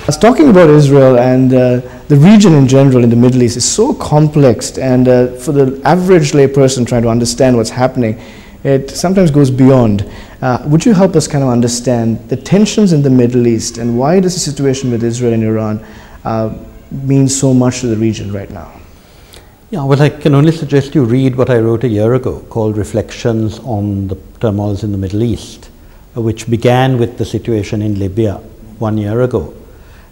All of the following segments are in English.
I was talking about Israel, and the region in general in the Middle East is so complex, and for the average layperson trying to understand what's happening, it sometimes goes beyond. Would you help us kind of understand the tensions in the Middle East, and why does the situation with Israel and Iran mean so much to the region right now? Yeah, well, I can only suggest you read what I wrote a year ago called Reflections on the Turmoils in the Middle East, which began with the situation in Libya 1 year ago.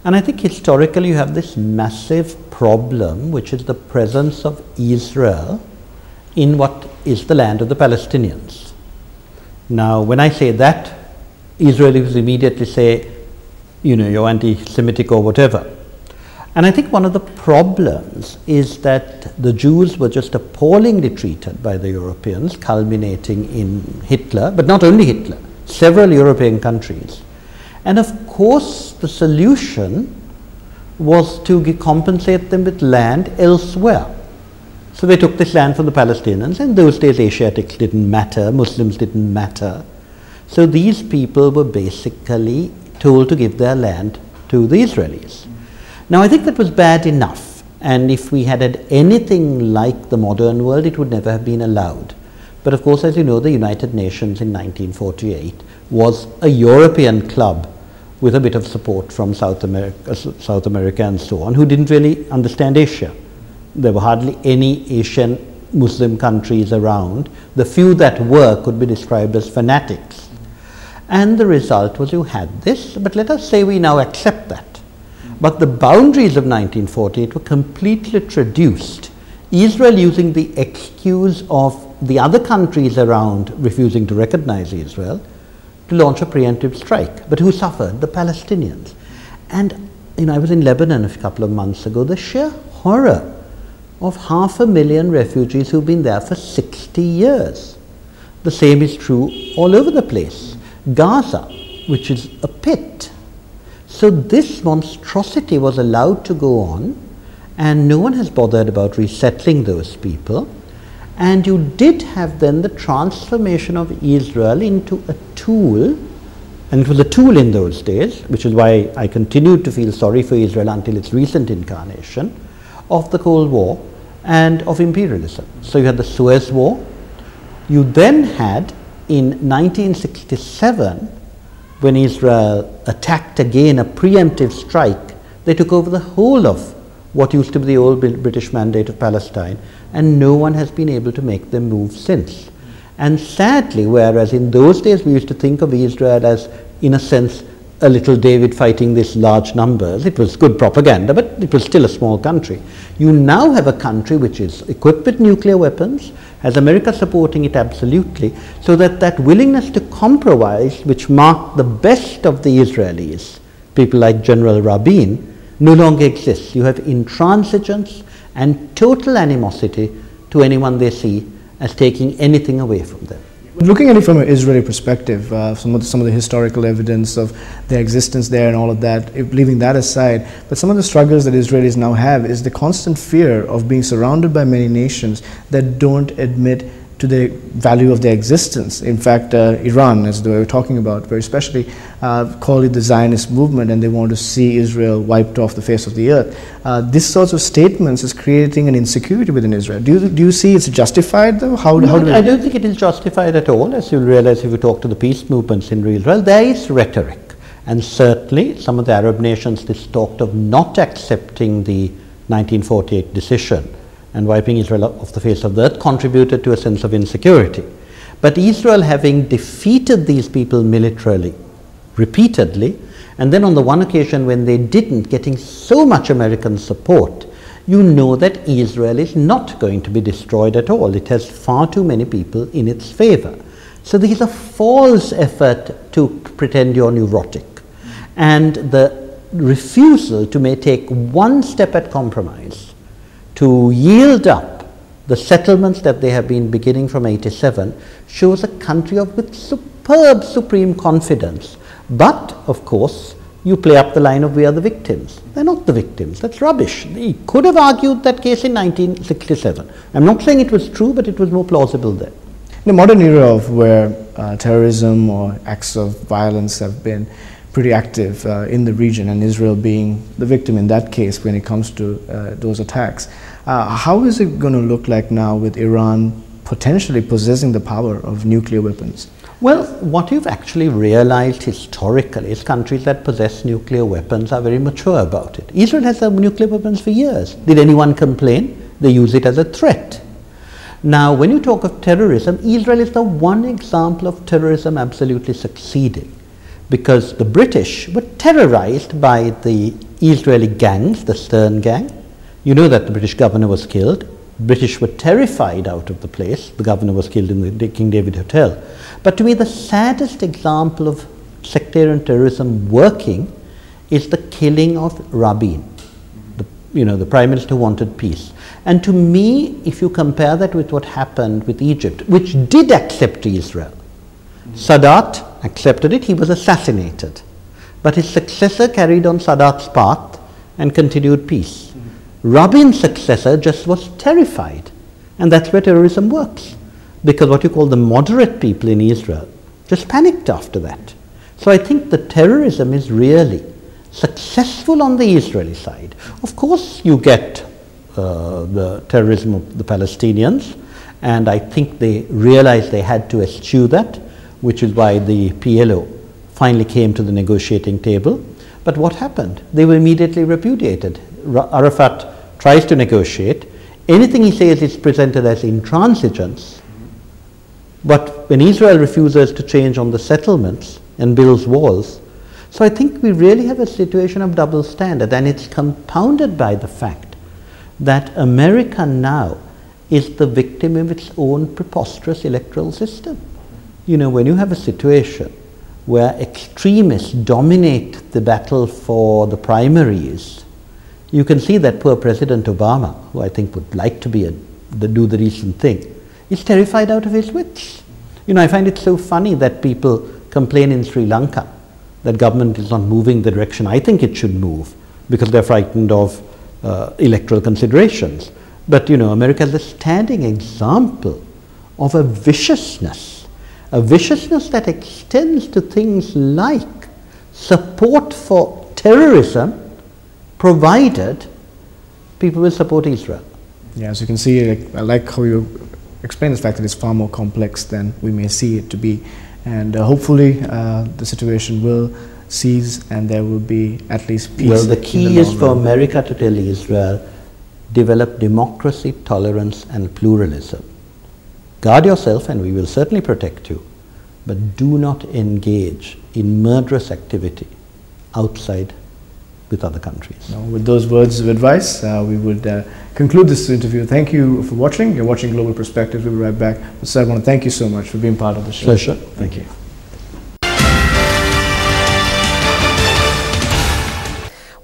And I think historically you have this massive problem, which is the presence of Israel in what is the land of the Palestinians. Now, when I say that, Israelis immediately say, you know, you're anti-Semitic or whatever. And I think one of the problems is that the Jews were just appallingly treated by the Europeans, culminating in Hitler, but not only Hitler, several European countries. And of course, the solution was to compensate them with land elsewhere. So they took this land from the Palestinians. In those days, Asiatics didn't matter, Muslims didn't matter. So these people were basically told to give their land to the Israelis. Now, I think that was bad enough, and if we had anything like the modern world, it would never have been allowed. But of course, as you know, the United Nations in 1948 was a European club with a bit of support from South America and so on, who didn't really understand Asia. There were hardly any Asian Muslim countries around. The few that were could be described as fanatics. And the result was you had this, but let us say we now accept that. But the boundaries of 1948 were completely traduced. Israel, using the excuse of the other countries around refusing to recognize Israel, to launch a preemptive strike. But who suffered? The Palestinians. And you know, I was in Lebanon a couple of months ago. The sheer horror of 500,000 refugees who've been there for 60 years. The same is true all over the place. Gaza, which is a pit. So this monstrosity was allowed to go on, and no one has bothered about resettling those people. And you did have then the transformation of Israel into a tool, and it was a tool in those days, which is why I continued to feel sorry for Israel until its recent incarnation, of the Cold War and of imperialism. So you had the Suez War. You then had, in 1967, when Israel attacked again a preemptive strike, they took over the whole of what used to be the old British Mandate of Palestine, and no one has been able to make them move since. And sadly, whereas in those days we used to think of Israel as, in a sense, a little David fighting these large numbers, it was good propaganda, but it was still a small country. You now have a country which is equipped with nuclear weapons, has America supporting it absolutely, so that that willingness to compromise, which marked the best of the Israelis, people like General Rabin, no longer exists. You have intransigence and total animosity to anyone they see as taking anything away from them. Looking at it from an Israeli perspective, some of the historical evidence of their existence there and all of that, leaving that aside, but some of the struggles that Israelis now have is the constant fear of being surrounded by many nations that don't admit to the value of their existence. In fact, Iran, as we were talking about, very especially, call it the Zionist movement, and they want to see Israel wiped off the face of the earth. This sorts of statements is creating an insecurity within Israel. Do you see it's justified though? I don't think it is justified at all. As you'll realize if you talk to the peace movements in Israel, there is rhetoric. And certainly some of the Arab nations that talked of not accepting the 1948 decision and wiping Israel off the face of the earth contributed to a sense of insecurity. But Israel, having defeated these people militarily, repeatedly, and then on the one occasion when they didn't, getting so much American support, you know that Israel is not going to be destroyed at all. It has far too many people in its favor. So there is a false effort to pretend you're neurotic. And the refusal to take one step at compromise, to yield up the settlements that they have been beginning from 87, shows a country with superb supreme confidence. But, of course, you play up the line of we are the victims. They're not the victims. That's rubbish. He could have argued that case in 1967. I'm not saying it was true, but it was more plausible then. In the modern era of where terrorism or acts of violence have been pretty active in the region, and Israel being the victim in that case when it comes to those attacks. How is it going to look like now with Iran potentially possessing the power of nuclear weapons? Well, what you've actually realized historically is countries that possess nuclear weapons are very mature about it. Israel has nuclear weapons for years. Did anyone complain? They use it as a threat. Now, when you talk of terrorism, Israel is the one example of terrorism absolutely succeeding, because the British were terrorized by the Israeli gangs, the Stern gang. You know that the British governor was killed. British were terrified out of the place. The governor was killed in the King David Hotel. But to me, the saddest example of sectarian terrorism working is the killing of Rabin, the prime minister who wanted peace. And to me, if you compare that with what happened with Egypt, which did accept Israel, Sadat accepted it, he was assassinated. But his successor carried on Sadat's path and continued peace. Rabin's successor just was terrified, and that's where terrorism works, because what you call the moderate people in Israel just panicked after that. So I think the terrorism is really successful on the Israeli side. Of course, you get the terrorism of the Palestinians, and I think they realized they had to eschew that, which is why the PLO finally came to the negotiating table. But what happened? They were immediately repudiated. Arafat tries to negotiate. Anything he says is presented as intransigence. But when Israel refuses to change on the settlements and builds walls, so I think we really have a situation of double standard, and it's compounded by the fact that America now is the victim of its own preposterous electoral system. You know, when you have a situation where extremists dominate the battle for the primaries, you can see that poor President Obama, who I think would like to do the recent thing, is terrified out of his wits. You know, I find it so funny that people complain in Sri Lanka that government is not moving the direction I think it should move, because they're frightened of electoral considerations. But you know, America is a standing example of a viciousness that extends to things like support for terrorism, provided people will support Israel. Yeah, as you can see, I like how you explain the fact that it's far more complex than we may see it to be. And hopefully the situation will cease and there will be at least peace. Well, the key is for America to tell Israel, develop democracy, tolerance and pluralism. Guard yourself and we will certainly protect you, but do not engage in murderous activity outside with other countries. Now, with those words of advice, we would conclude this interview. Thank you for watching. You're watching Global Perspectives. We'll be right back. So I want to thank you so much for being part of the show. Pleasure. Thank you.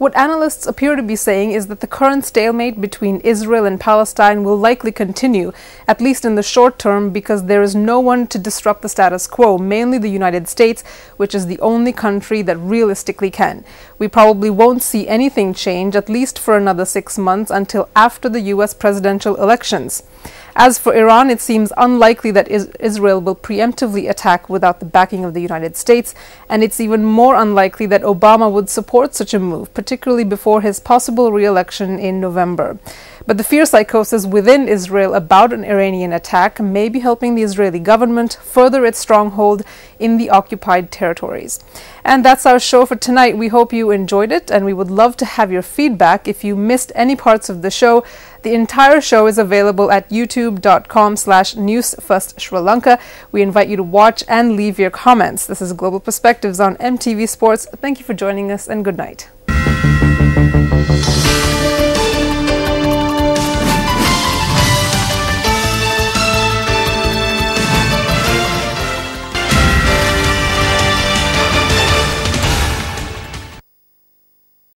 What analysts appear to be saying is that the current stalemate between Israel and Palestine will likely continue, at least in the short term, because there is no one to disrupt the status quo, mainly the United States, which is the only country that realistically can. We probably won't see anything change, at least for another 6 months, until after the US presidential elections. As for Iran, it seems unlikely that Israel will preemptively attack without the backing of the United States, and it's even more unlikely that Obama would support such a move, particularly before his possible re-election in November. But the fear psychosis within Israel about an Iranian attack may be helping the Israeli government further its stronghold in the occupied territories. And that's our show for tonight. We hope you enjoyed it, and we would love to have your feedback. If you missed any parts of the show, the entire show is available at youtube.com/newsfirstsrilanka. We invite you to watch and leave your comments. This is Global Perspectives on MTV Sports. Thank you for joining us, and good night.